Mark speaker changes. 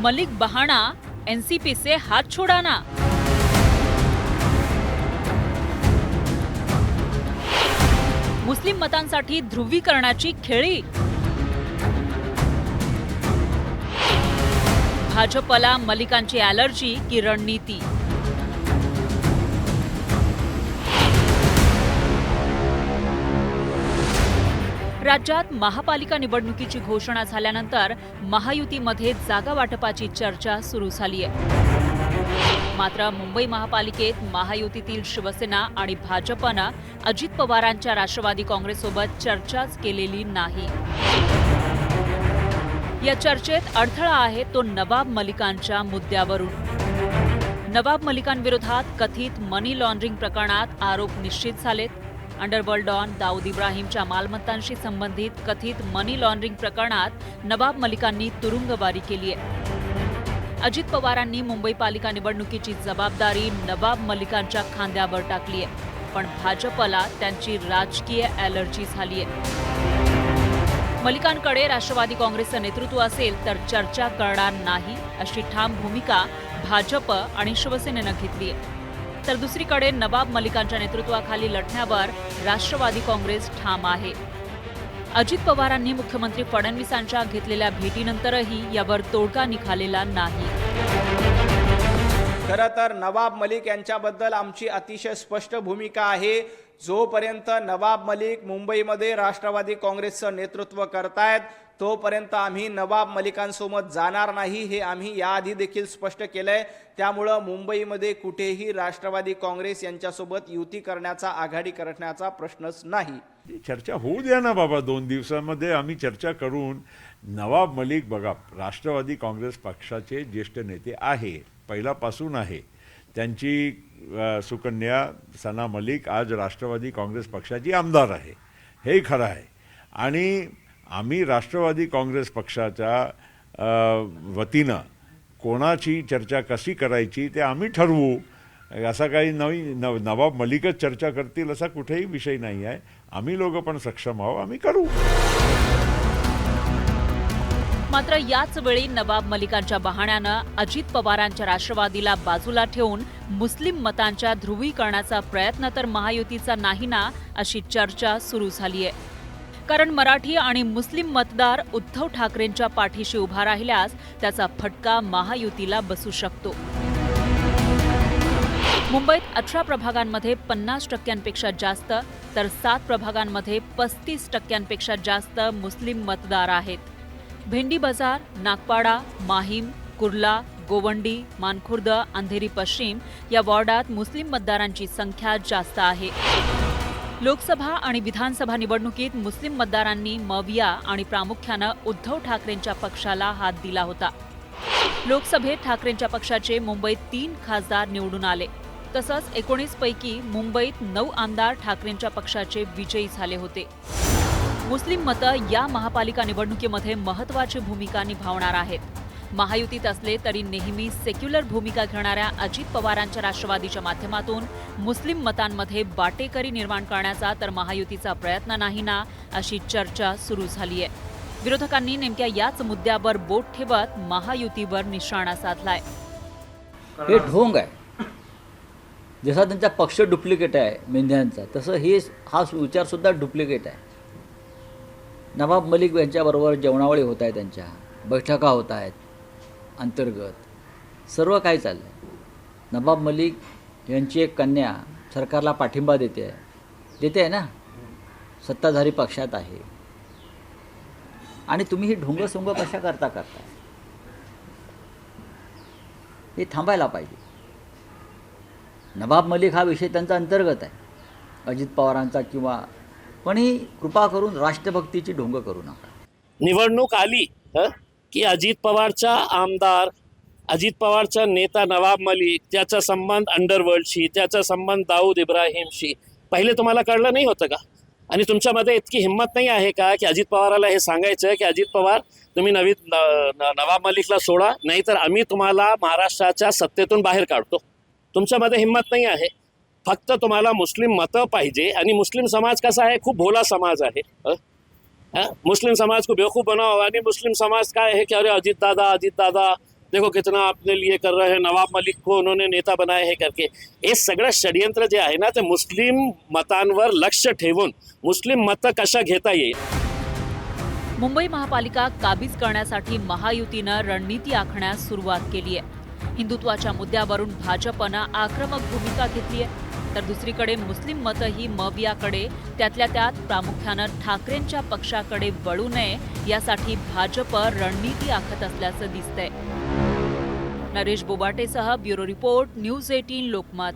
Speaker 1: मलिक बहाना, एनसीपी से हाथ छुड़ाना। मुस्लिम मतांसाठी ध्रुवीकरणाची खेळी। भाजपला मलिकांची ॲलर्जी की रणनीती? राज्यात महापालिका निवडणुकीची घोषणा झाल्यानंतर महायुतीमध्ये जागा वाटपाची चर्चा सुरू झाली आहे। मात्र मुंबई महापालिकेत महायुतीतील शिवसेना आणि भाजपनं अजित पवारांच्या राष्ट्रवादी काँग्रेससोबत चर्चाच केलेली नाही। या चर्चेत अडथळा आहे तो नवाब मलिकांच्या मुद्द्यावरून। नवाब मलिकांविरोधात कथित मनी लॉन्ड्रिंग प्रकरणात आरोप निश्चित झालेत। अंडरवर्ल्ड डॉन दाऊद इब्राहिमच्या मालमत्तांशी संबंधित कथित मनी लॉन्ड्रिंग प्रकरणात नवाब मलिकांनी तुरुंगवारी केली आहे। अजित पवारांनी मुंबई पालिका निवडणुकीची जबाबदारी नवाब मलिकांच्या खांद्यावर टाकली आहे, पण भाजपला त्यांची राजकीय ॲलर्जी झाली आहे। मलिकांकडे राष्ट्रवादी काँग्रेसचं नेतृत्व असेल तर चर्चा करणार नाही, अशी ठाम भूमिका भाजप आणि शिवसेनेनं घेतली आहे। तर दुसरीकडे नवाब मलिकांच्या नेतृत्वाखाली लढण्यावर राष्ट्रवादी काँग्रेस ठाम आहे। अजित पवारांनी मुख्यमंत्री फडणवीसांच्या घेतलेल्या भेटीनंतरही यावर तोडगा निघालेला नाही।
Speaker 2: खरं तर नवाब मलिक यांच्याबद्दल आमची अतिशय स्पष्ट भूमिका आहे। जोपर्यंत नवाब मलिक मुंबईमध्ये राष्ट्रवादी काँग्रेसचं नेतृत्व करतायत तोपर्यंत आम्ही नवाब मलिकांसोबत जाणार नाही, हे आम्ही याआधी देखील स्पष्ट केलंय। त्यामुळं मुंबईमध्ये कुठेही राष्ट्रवादी काँग्रेस यांच्यासोबत युती करण्याचा, आघाडी करण्याचा प्रश्नच नाही।
Speaker 3: चर्चा होऊ द्या ना बाबा, 2 दिवसांमध्ये आम्ही चर्चा करून नवाब मलिक बघा राष्ट्रवादी काँग्रेस पक्षाचे ज्येष्ठ नेते आहे, पहिल्यापासून आहे। त्यांची सुकन्या सना मलिक आज राष्ट्रवादी काँग्रेस पक्षाची आमदार आहे, हे खरं आहे। आणि आम्ही राष्ट्रवादी काँग्रेस पक्षाच्या वतीनं कोणाची चर्चा कशी करायची ते आम्ही ठरवू। असा काही नवाब मलिकच चर्चा करतील असा कुठेही विषय नाही आहे। आम्ही लोक पण सक्षम आहोत, आम्ही करू।
Speaker 1: मात्र याच वेळी नवाब मलिकांच्या बहाण्यानं अजित पवारांच्या राष्ट्रवादीला बाजूला ठेवून मुस्लिम मतांच्या ध्रुवीकरणाचा प्रयत्न तर महायुतीचा नाही ना, अशी चर्चा सुरू झाली आहे। कारण मराठी आणि मुस्लिम मतदार उद्धव ठाकरेंच्या पाठीशी उभा राहिल्यास त्याचा फटका महायुतीला बसू शकतो। मुंबईत 18 प्रभागांमध्ये 50% जास्त तर 7 प्रभागांमध्ये 35% जास्त मुस्लिम मतदार आहेत। भेंडी बाजार, नागपाडा, माहीम, कुर्ला, गोवंडी, मानखुर्द, अंधेरी पश्चिम या वॉर्डात मुस्लिम मतदारांची संख्या जास्त आहे। लोकसभा आणि विधानसभा निवडणुकीत मुस्लिम मतदारांनी मविया आणि प्रामुख्यानं उद्धव ठाकरेंच्या पक्षाला हात दिला होता। लोकसभेत ठाकरेंच्या पक्षाचे मुंबईत 3 खासदार निवडून आले। तसंच 19 पैकी मुंबईत 9 आमदार ठाकरेंच्या पक्षाचे विजयी झाले होते। मुस्लिम मतं या महापालिका निवडणुकीमध्ये महत्त्वाची भूमिका निभावणार आहेत। महायुतीत असले तरी नेहमी सेक्युलर भूमिका घेणाऱ्या अजित पवारांच्या राष्ट्रवादीच्या माध्यमातून मुस्लिम मतांमध्ये वाटेकरी निर्माण करण्याचा तर महायुतीचा प्रयत्न नाही ना, अशी चर्चा सुरू झाली आहे। विरोधकांनी नेमक्या याच मुद्द्यावर बोट ठेवत महायुतीवर निशाणा साधलाय।
Speaker 4: हे ढोंग आहे, जसा त्यांचा पक्ष डुप्लिकेट आहे मेंढ्यांचा, तसं हा विचारसुद्धा डुप्लिकेट आहे। नवाब मलिक यांच्याबरोबर जेवणावळी होत आहे, त्यांच्या बैठका होत आहेत, अंतर्गत सर्व काही चाललं आहे। नवाब मलिक यांची एक कन्या सरकारला पाठिंबा देते आहे ना, सत्ताधारी पक्षात आहे। आणि तुम्ही ही ढोंगसोंग कशा करताय, हे थांबायला पाहिजे। नवाब मलिक हा विषय त्यांचा अंतर्गत आहे, अजित पवारांचा किंवा, पण ही कृपा करून राष्ट्रभक्तीची ढोंग करू नका।
Speaker 5: निवडणूक आली की अजित पवारचा आमदार, अजित पवारचा नेता नवाब मलिक, त्याचा संबंध अंडरवर्ल्डशी, त्याचा संबंध दाऊद इब्राहिमशी पहिले तुम्हाला कळलं नाही होतं का? आणि तुमच्यामध्ये इतकी हिंमत नाही आहे का की अजित पवाराला हे सांगायचं की अजित पवार तुम्ही नवाब मलिकला सोडा, नाहीतर आम्ही तुम्हाला महाराष्ट्राच्या सत्तेतून बाहेर काढतो। तुमच्यामध्ये हिंमत नाही आहे। फक्त तुम्हाला मुस्लिम मतं पाहिजे। आणि मुस्लिम समाज कसा आहे, खूप भोला समाज आहे। मुस्लिम समाज को बेवकूफ़ बनाओ। आणि मुस्लिम समाज काय आहे की अरे अजित दादा देखो कितना अपने लिए कर रहे हैं, नवाब मलिक को उन्होंने नेता बनाया है करके. हे सगळं षडयंत्र जे आहे ना ते मुस्लिम मतांवर लक्ष ठेवून मुस्लिम मतं कशा घेता येईल.
Speaker 1: मुंबई महापालिका काबीज करण्यासाठी महायुतीनं रणनीती आखण्यास सुरुवात केली आहे. हिंदुत्वाच्या मुद्द्यावरून भाजपनं आक्रमक भूमिका घेतली आहे, तर दुसरीकडे मुस्लिम मतंही मवियाकडे, त्यातल्या त्यात प्रामुख्यानं ठाकरेंच्या पक्षाकडे वळू नये यासाठी भाजप रणनीती आखत असल्याचं दिसतंय. नरेश बोबाटेसह ब्युरो रिपोर्ट, न्यूज 18 लोकमत.